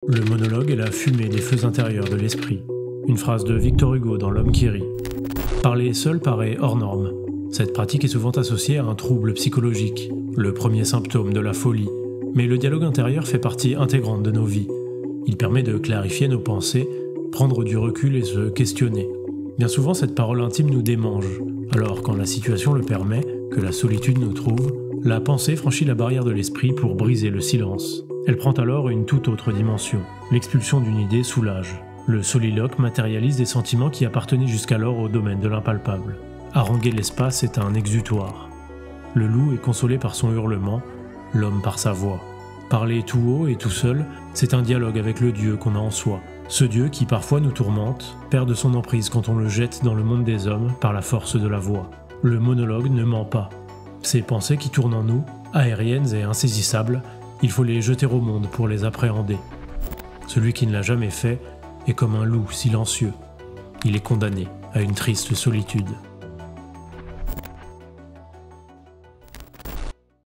Le monologue est la fumée des feux intérieurs de l'esprit. Une phrase de Victor Hugo dans L'homme qui rit. Parler seul paraît hors norme. Cette pratique est souvent associée à un trouble psychologique, le premier symptôme de la folie. Mais le dialogue intérieur fait partie intégrante de nos vies. Il permet de clarifier nos pensées, prendre du recul et se questionner. Bien souvent, cette parole intime nous démange. Alors, quand la situation le permet, que la solitude nous trouve, la pensée franchit la barrière de l'esprit pour briser le silence. Elle prend alors une toute autre dimension. L'expulsion d'une idée soulage. Le soliloque matérialise des sentiments qui appartenaient jusqu'alors au domaine de l'impalpable. Haranguer l'espace est un exutoire. Le loup est consolé par son hurlement, l'homme par sa voix. Parler tout haut et tout seul, c'est un dialogue avec le Dieu qu'on a en soi. Ce Dieu qui parfois nous tourmente, perd de son emprise quand on le jette dans le monde des hommes par la force de la voix. Le monologue ne ment pas. Ces pensées qui tournent en nous, aériennes et insaisissables, il faut les jeter au monde pour les appréhender. Celui qui ne l'a jamais fait est comme un loup silencieux. Il est condamné à une triste solitude.